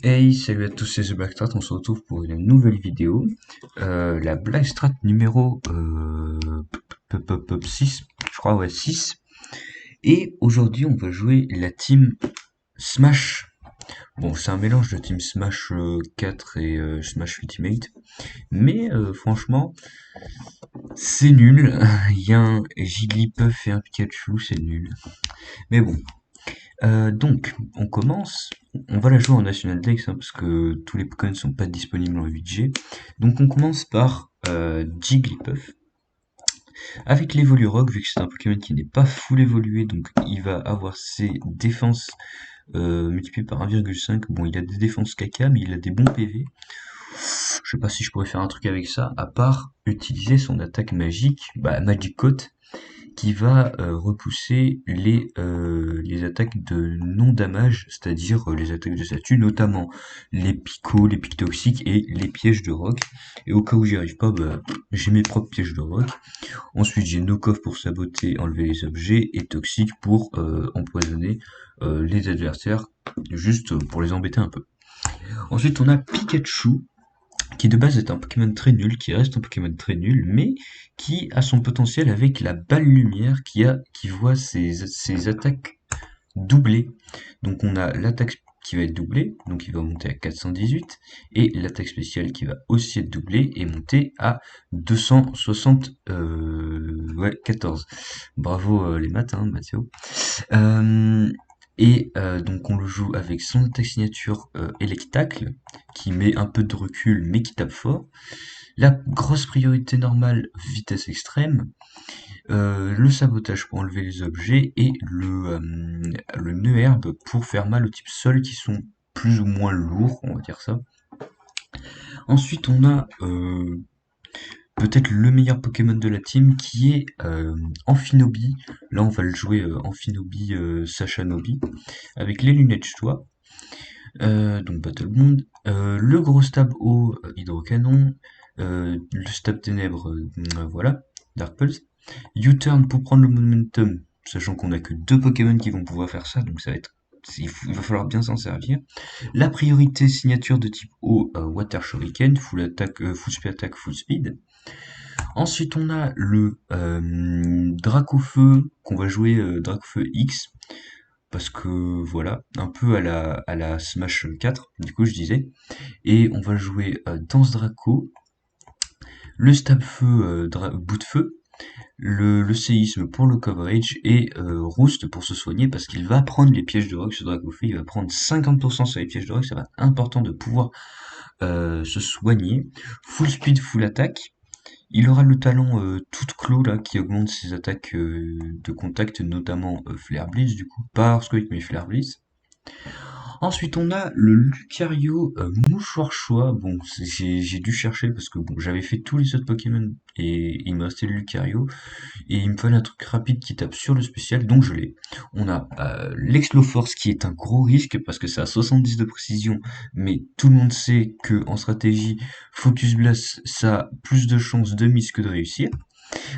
Hey, salut à tous, c'est The Black Strat, on se retrouve pour une nouvelle vidéo. La Black Strat numéro 6, je crois, ouais, 6. Et aujourd'hui, on va jouer la team Smash. Bon, c'est un mélange de team Smash 4 et Smash Ultimate. Mais franchement, c'est nul. Il y a un Jigglypuff et un Pikachu, c'est nul. Mais bon, donc, on commence. On va la jouer en National Dex hein, parce que tous les Pokémon ne sont pas disponibles en 8G. Donc, on commence par Jigglypuff. Avec l'Evolurock, vu que c'est un Pokémon qui n'est pas full évolué, donc il va avoir ses défenses multipliées par 1,5. Bon, il a des défenses caca, mais il a des bons PV. Je sais pas si je pourrais faire un truc avec ça, à part utiliser son attaque magique, bah Magic Coat, qui va repousser les attaques de non-damage, c'est-à-dire les attaques de statut, notamment les picots, les pics toxiques et les pièges de roc. Et au cas où j'y arrive pas, bah, j'ai mes propres pièges de roc. Ensuite, j'ai knock-off pour saboter, enlever les objets, et toxique pour empoisonner les adversaires, juste pour les embêter un peu. Ensuite, on a Pikachu, qui de base est un Pokémon très nul, qui reste un Pokémon très nul, mais qui a son potentiel avec la balle lumière qui voit ses attaques doublées. Donc on a l'attaque qui va être doublée, donc il va monter à 418, et l'attaque spéciale qui va aussi être doublée et monter à 260, ouais, 14. Bravo les maths, hein, Mathéo. Euh, donc on le joue avec son attaque signature Electacle, qui met un peu de recul mais qui tape fort. La grosse priorité normale, vitesse extrême. Le sabotage pour enlever les objets et le nœud herbe pour faire mal aux types sols qui sont plus ou moins lourds, on va dire ça. Ensuite on a peut-être le meilleur Pokémon de la team qui est Amphinobi. Là on va le jouer Amphinobi Sachanobi avec les lunettes choix. Donc Battle Bond. Le gros stab au hydrocanon. Le stab ténèbres, voilà, Dark Pulse. U-turn pour prendre le momentum, sachant qu'on a que deux Pokémon qui vont pouvoir faire ça, donc ça va être il va falloir bien s'en servir. La priorité signature de type O, Water Shuriken, full attaque, full speed attack, full speed. Ensuite, on a le Dracofeu qu'on va jouer Dracofeu X parce que voilà, un peu à la Smash 4, du coup je disais. Et on va jouer Danse Draco, le Stab Feu, Bout de Feu, le séisme pour le coverage et Roost pour se soigner parce qu'il va prendre les pièges de rock sur Dracofeu, il va prendre 50% sur les pièges de rock, ça va être important de pouvoir se soigner. Full speed, full attack. Il aura le talent toute clos là qui augmente ses attaques de contact, notamment Flare Blitz du coup, pas Earthquake mais Flare Blitz. Ensuite, on a le Lucario Mouchoir Choix. Bon, j'ai dû chercher parce que bon, j'avais fait tous les autres Pokémon et il me restait le Lucario. Et il me fallait un truc rapide qui tape sur le spécial, donc je l'ai. On a l'Exploforce qui est un gros risque parce que ça a 70 de précision, mais tout le monde sait que en stratégie, Focus Blast, ça a plus de chances de miss que de réussir.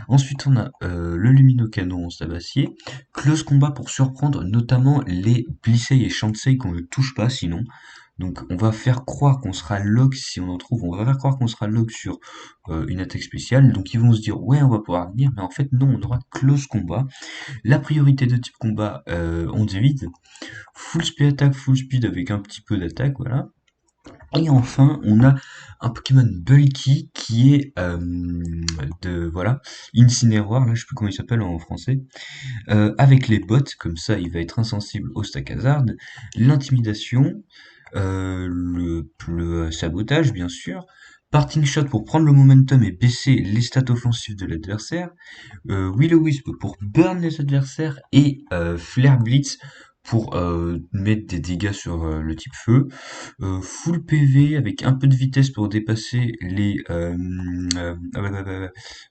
Ensuite, on a le Luminocanon en Sabassier, Close Combat pour surprendre notamment les Blissey et Chansey qu'on ne touche pas sinon. Donc on va faire croire qu'on sera log si on en trouve, on va faire croire qu'on sera log sur une attaque spéciale, donc ils vont se dire ouais on va pouvoir venir, mais en fait non, on aura close combat. La priorité de type combat, on divise, full speed attack, full speed avec un petit peu d'attaque, voilà. Et enfin, on a un Pokémon Bulky qui est voilà, Incinéroar, là je sais plus comment il s'appelle en français, avec les bottes, comme ça il va être insensible au stack hazard, l'intimidation, le sabotage bien sûr, parting shot pour prendre le momentum et baisser les stats offensives de l'adversaire, Will-O-Wisp pour burn les adversaires et Flare Blitz pour mettre des dégâts sur le type feu, full PV avec un peu de vitesse pour dépasser les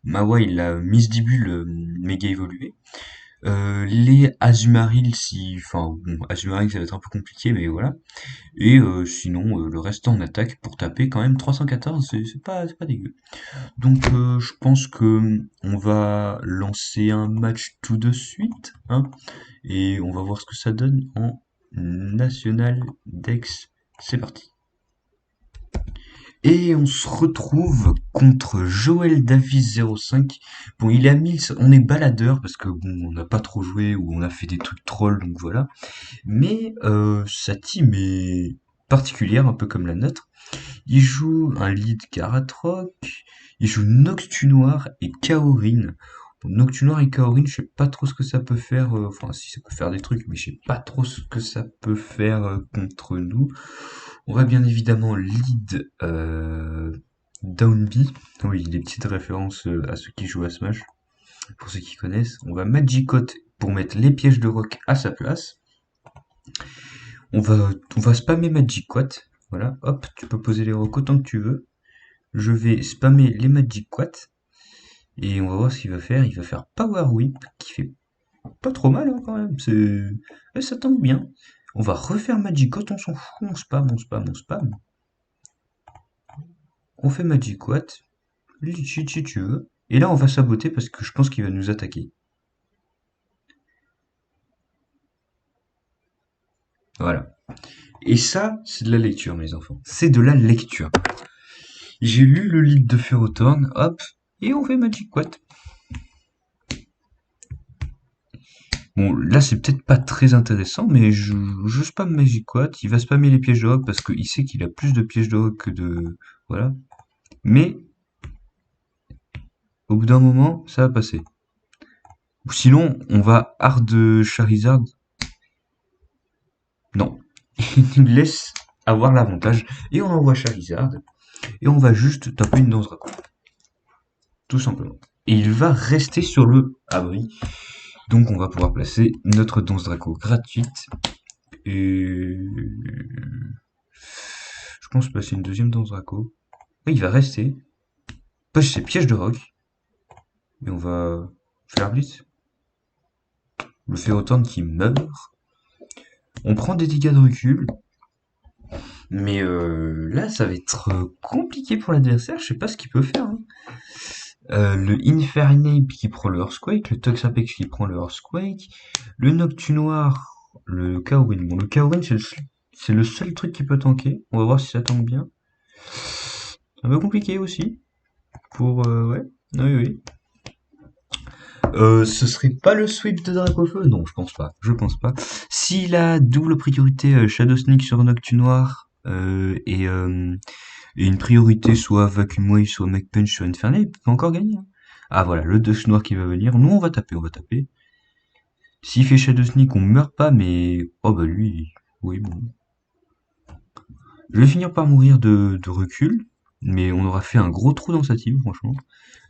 Mawa il a Misdibule méga évolué. Les Azumarill si enfin bon Azumarill ça va être un peu compliqué mais voilà. Et sinon le reste en attaque pour taper quand même 314 c'est pas dégueu. Donc je pense que on va lancer un match tout de suite hein, et on va voir ce que ça donne en National Dex c'est parti. Et on se retrouve contre Joël Davis 05. Bon, il est à 1000, on est baladeur parce que bon, on n'a pas trop joué ou on a fait des trucs trolls, donc voilà. Mais sa team est particulière, un peu comme la nôtre. Il joue un lead Karatroc, il joue Noctunoir et Kaorin. Bon, Noctunoir et Kaorin, je sais pas trop ce que ça peut faire, enfin si ça peut faire des trucs, mais je sais pas trop ce que ça peut faire contre nous. On va bien évidemment lead Downby. Oui, des petites références à ceux qui jouent à Smash, pour ceux qui connaissent. On va Magicot pour mettre les pièges de rock à sa place. On va spammer Magiquat. Voilà, hop, tu peux poser les rocs autant que tu veux. Je vais spammer les Magiquat. Et on va voir ce qu'il va faire. Il va faire Power Whip, qui fait pas trop mal hein, quand même. Ça tombe bien. On va refaire Magiquat, on s'en fout. On spam, on spam, on spam. On fait Magiquat. Si tu veux. Et là, on va saboter parce que je pense qu'il va nous attaquer. Voilà. Et ça, c'est de la lecture, mes enfants. C'est de la lecture. J'ai lu le livre de Ferrothorn, hop, et on fait Magic Quad. Bon, là, c'est peut-être pas très intéressant, mais je spamme Magic Quad. Il va spammer les pièges de rock parce qu'il sait qu'il a plus de pièges de rock que de... Voilà. Mais, au bout d'un moment, ça va passer. Sinon, on va Hard Charizard. Non. Il nous laisse avoir l'avantage. Et on envoie Charizard. Et on va juste taper une danse Draco. Tout simplement. Et il va rester sur le abri. Donc on va pouvoir placer notre danse Draco gratuite. Et je pense passer une deuxième danse Draco. Et il va rester. Poche ses pièges de rock. Et on va faire blitz. Le Ferrothorn qui meurt. On prend des dégâts de recul. Mais là, ça va être compliqué pour l'adversaire. Je sais pas ce qu'il peut faire. Hein. Le Infernape qui prend le Earthquake, le Toxapex qui prend le Earthquake, le Noctunoir, le Kaorin. Bon, le Kaorin, c'est le seul truc qui peut tanker. On va voir si ça tank bien. C'est un peu compliqué aussi. Pour, ouais. Oui, oui. Ce serait pas le sweep de Dracofeu? Non, je pense pas. Je pense pas. S'il a double priorité Shadow Sneak sur Noctunoir, et une priorité soit Vacuum Wave, soit Make Punch sur Infernape, il peut encore gagner. Hein. Ah voilà, le Dust Noir qui va venir. Nous, on va taper, on va taper. S'il fait Shadow Sneak, on meurt pas, mais... Oh bah lui, oui, bon. Je vais finir par mourir de recul, mais on aura fait un gros trou dans sa team, franchement.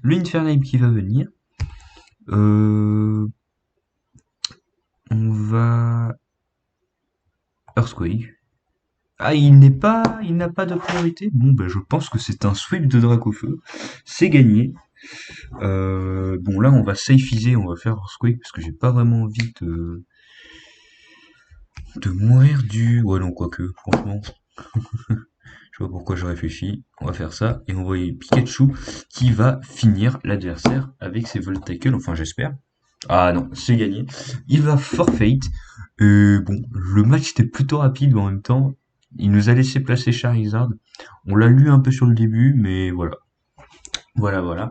Le Infernape qui va venir. On va... Earthquake. Ah, il n'a pas de priorité. Bon, ben, je pense que c'est un sweep de Dracofeu. C'est gagné. Bon, là, on va safeiser, on va faire Earthquake parce que j'ai pas vraiment envie de mourir du... Ouais, non, quoique, franchement. Je vois pourquoi je réfléchis. On va faire ça et envoyer Pikachu qui va finir l'adversaire avec ses Volt Tackle. Enfin, j'espère. Ah non, c'est gagné. Il va forfeit. Bon, le match était plutôt rapide, mais en même temps, il nous a laissé placer Charizard. On l'a lu un peu sur le début, mais voilà. Voilà, voilà.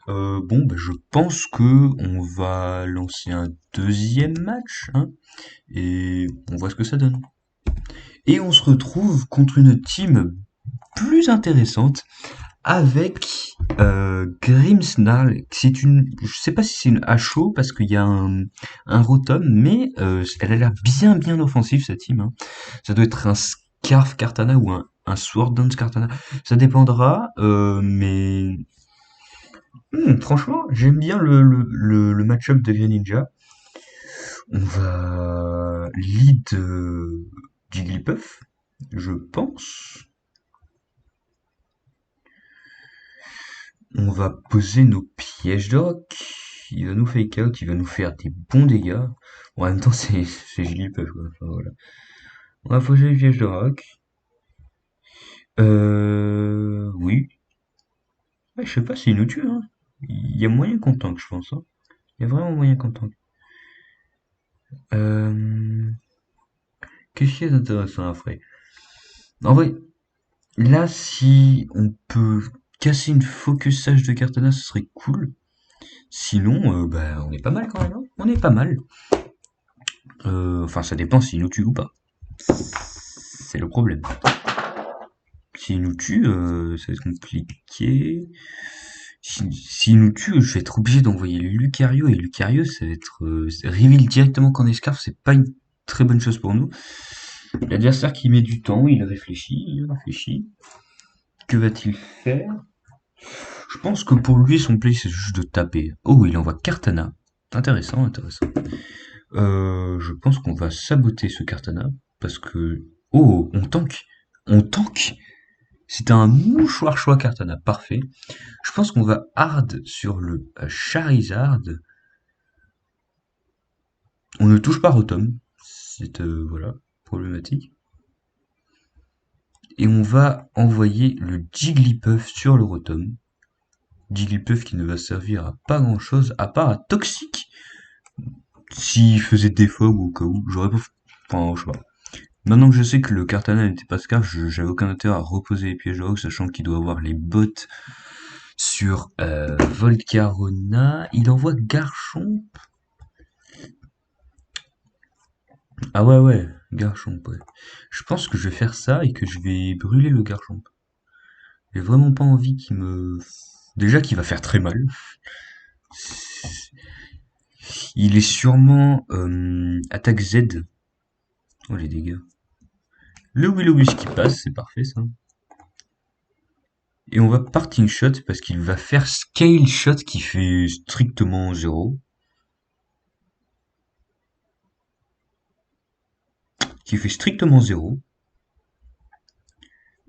Bon, bah, je pense que on va lancer un deuxième match, hein, et on voit ce que ça donne. Et on se retrouve contre une team plus intéressante avec Grimmsnarl. Je sais pas si c'est une HO parce qu'il y a un Rotom, mais elle a l'air bien offensive cette team. Hein. Ça doit être un Scarf Cartana ou un Sword Dance Cartana. Ça dépendra, mais franchement, j'aime bien le match-up de Greninja. On va lead Jigglypuff, je pense. On va poser nos pièges de rock. Il va nous fake out, il va nous faire des bons dégâts. Bon, en même temps, c'est Jigglypuff, quoi. Enfin, voilà. On va poser les pièges de rock. Oui. Ouais, je sais pas s'il nous tue, hein. Il y a moyen qu'on tank, je pense, hein. Il y a vraiment moyen qu'on tank. Qu'est-ce qu'il y a d'intéressant après? En vrai, là, si on peut casser une focus sage de Cartana, ce serait cool. Sinon, bah, on est pas mal quand même, hein. On est pas mal. Enfin, ça dépend s'il nous tue ou pas. C'est le problème. S'il nous tue, ça va être compliqué. S'il nous tue, je vais être obligé d'envoyer Lucario, et Lucario, ça va être reveal directement qu'en escarpe, c'est pas une très bonne chose pour nous. L'adversaire qui met du temps, il réfléchit, il réfléchit. Que va-t-il faire? Je pense que pour lui, son play, c'est juste de taper. Oh, il envoie Cartana. Intéressant, intéressant. Je pense qu'on va saboter ce Cartana, parce que... Oh, on tank. On tank. C'est un mouchoir choix Cartana, parfait. Je pense qu'on va hard sur le Charizard. On ne touche pas Rotom. C'est, voilà, problématique. Et on va envoyer le Jigglypuff sur le Rotom. Jigglypuff qui ne va servir à pas grand chose, à part à Toxic. S'il faisait défaut ou au cas où, j'aurais pas... Enfin, je sais pas. Maintenant que je sais que le Cartana n'était pas scarf, j'avais aucun intérêt à reposer les pièges de rock, sachant qu'il doit avoir les bottes sur Volcarona. Il envoie Garchomp. Ah ouais, ouais, Garchomp, ouais. Je pense que je vais faire ça et que je vais brûler le Garchomp. J'ai vraiment pas envie qu'il me... Déjà qu'il va faire très mal. Il est sûrement attaque Z. Oh les dégâts. Le Will-O-Wisp qui passe, c'est parfait ça. Et on va parting shot parce qu'il va faire scale shot qui fait strictement 0. Qui fait strictement 0.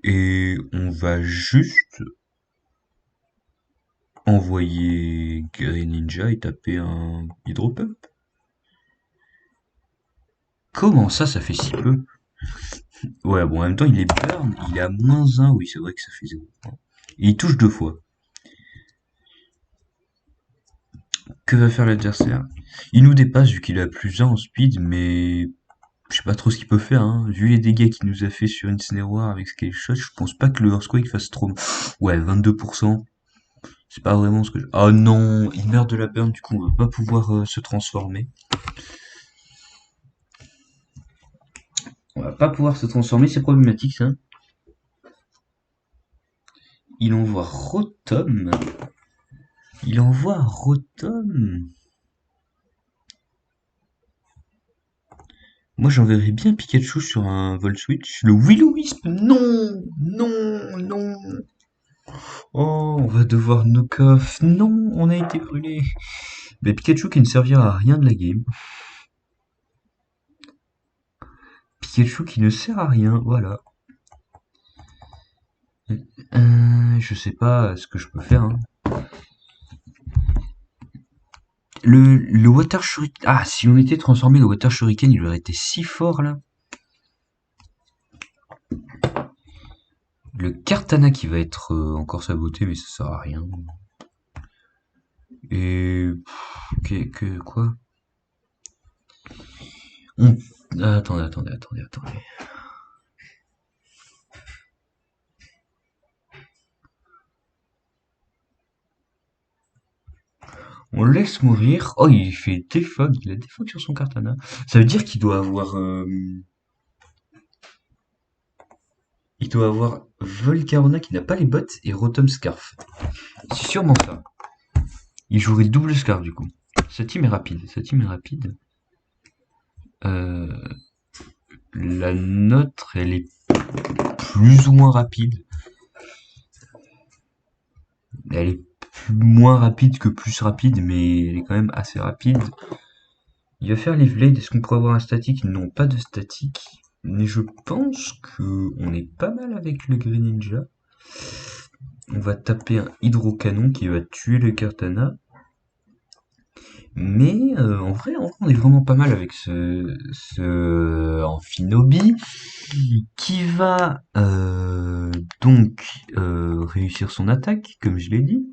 Et on va juste envoyer Greninja et taper un Hydropump. Comment ça fait si peu? Ouais, bon, en même temps, il est burn, il est à -1, oui, c'est vrai que ça fait 0. Et il touche 2 fois. Que va faire l'adversaire? Il nous dépasse vu qu'il a +1 en speed, mais je sais pas trop ce qu'il peut faire, hein. Vu les dégâts qu'il nous a fait sur Incineroar avec Scale Shot, je pense pas que le Earthquake fasse trop... Ouais, 22%. C'est pas vraiment ce que je... Oh non, il meurt de la burn, du coup on va pas pouvoir se transformer. On va pas pouvoir se transformer, c'est problématique ça. Il envoie Rotom. Il envoie Rotom. Moi j'enverrais bien Pikachu sur un Volt Switch. Le Will-O-Wisp, non, non, non. Oh, on va devoir knock off. Non, on a été brûlé. Mais Pikachu qui ne servira à rien de la game. Pikachu qui ne sert à rien, voilà. Je sais pas ce que je peux faire, hein. Le Water Shuriken... Ah, si on était transformé, le Water Shuriken, il aurait été si fort, là. Le Kartana qui va être encore saboté, mais ça sert à rien. Et... Quoi? On... Attendez, attendez, attendez, attendez. On le laisse mourir. Oh, il fait défog, il a défog sur son Kartana. Ça veut dire qu'il doit avoir... Il doit avoir Volcarona qui n'a pas les bottes et Rotom Scarf. C'est sûrement ça. Il jouerait le double Scarf du coup. Sa team est rapide, sa team est rapide. Euh, la nôtre, elle est plus ou moins rapide. Elle est moins rapide que plus rapide, mais elle est quand même assez rapide. Il va faire les Blades. Est-ce qu'on pourrait avoir un statique? Non, pas de statique. Mais je pense que on est pas mal avec le Greninja. On va taper un Hydrocanon qui va tuer le Kartana. Mais en vrai, on est vraiment pas mal avec ce Amphinobi qui va donc réussir son attaque, comme je l'ai dit.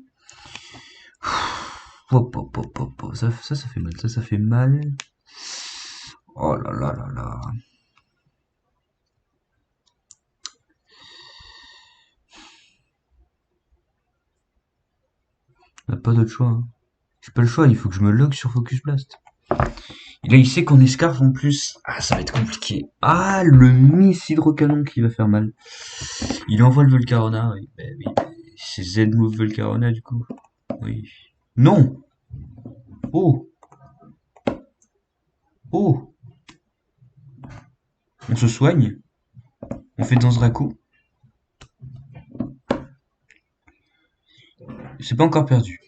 Hop, hop, hop, hop, hop. Ça fait mal, ça fait mal. Oh là là là là. On n'a pas d'autre choix, hein. J'ai pas le choix, il faut que je me log sur Focus Blast. Et là, il sait qu'on est Scarf en plus. Ah, ça va être compliqué. Ah, le Miss Hydrocanon qui va faire mal. Il envoie le Volcarona, oui. Ben oui, c'est Z-Move Volcarona du coup. Oui. Non! Oh! Oh! On se soigne? On fait dans ce Draco? C'est pas encore perdu.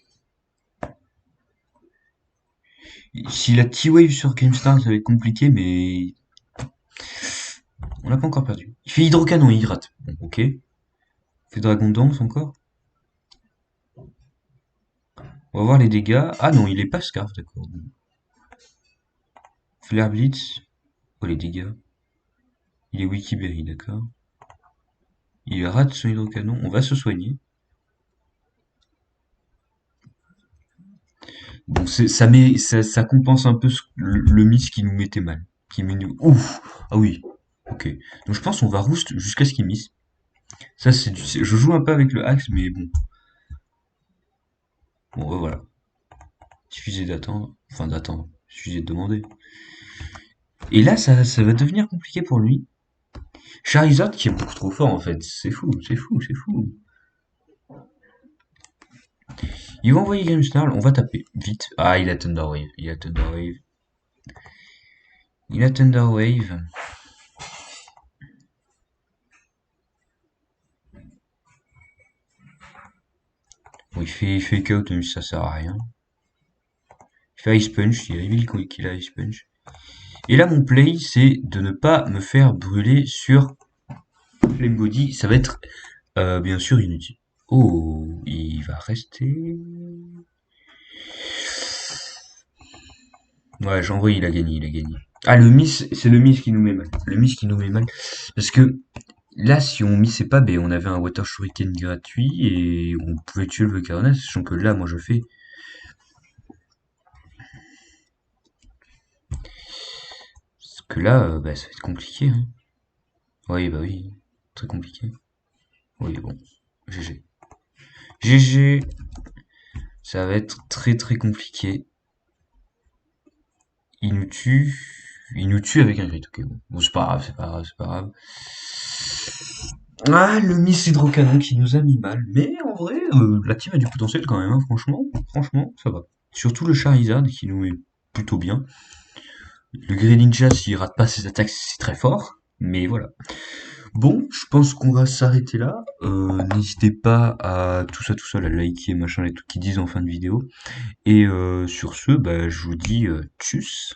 S'il a T-Wave sur Grimstar, ça va être compliqué, mais on l'a pas encore perdu. Il fait Hydrocanon, il rate. Bon, ok. Il fait Dragon Dance encore. On va voir les dégâts. Ah non, il est pas Scarf, d'accord. Flare Blitz. Oh, les dégâts. Il est Wikiberry, d'accord. Il rate son hydrocanon. On va se soigner. Bon, ça compense un peu le miss qui nous mettait mal. Qui met nous. Ouf! Ah oui. Ok. Donc je pense qu'on va roost jusqu'à ce qu'il miss. Ça, je joue un peu avec le axe, mais bon. Bon, voilà. Suffisait d'attendre. Enfin, d'attendre. Suffisait de demander. Et là, ça va devenir compliqué pour lui. Charizard qui est beaucoup trop fort en fait. C'est fou, c'est fou, c'est fou. Il va envoyer Grimmsnarl, on va taper. Vite. Ah, il a Thunder Wave. Il a Thunder Wave. Il a Thunder Wave. Bon, il fait Fake Out, mais ça sert à rien. Il fait Ice Punch, il révèle qu'il a Ice Punch. Et là, mon play, c'est de ne pas me faire brûler sur Flame Body. Ça va être, bien sûr, inutile. Oh, il va rester. Ouais, j'envoie, il a gagné, il a gagné. Ah, le miss, c'est le miss qui nous met mal. Le miss qui nous met mal. Parce que là, si on missait pas, ben, on avait un Water Shuriken gratuit et on pouvait tuer le Volcarona, sachant que là, moi, je fais. Parce que là, bah, ça va être compliqué, hein. Oui, bah oui, très compliqué. Oui, bon, GG. GG, ça va être très très compliqué. Il nous tue avec un crit, ok, bon. Bon, c'est pas grave, c'est pas grave, c'est pas grave. Ah, le Miss Hydrocanon qui nous a mis mal. Mais en vrai, la team a du potentiel quand même, hein, franchement, ça va. Surtout le Charizard qui nous met plutôt bien. Le Greninja, s'il rate pas ses attaques, c'est très fort. Mais voilà. Bon, je pense qu'on va s'arrêter là. N'hésitez pas à tout ça, la liker, machin, les trucs qu'ils disent en fin de vidéo. Et sur ce, bah, je vous dis tchuss.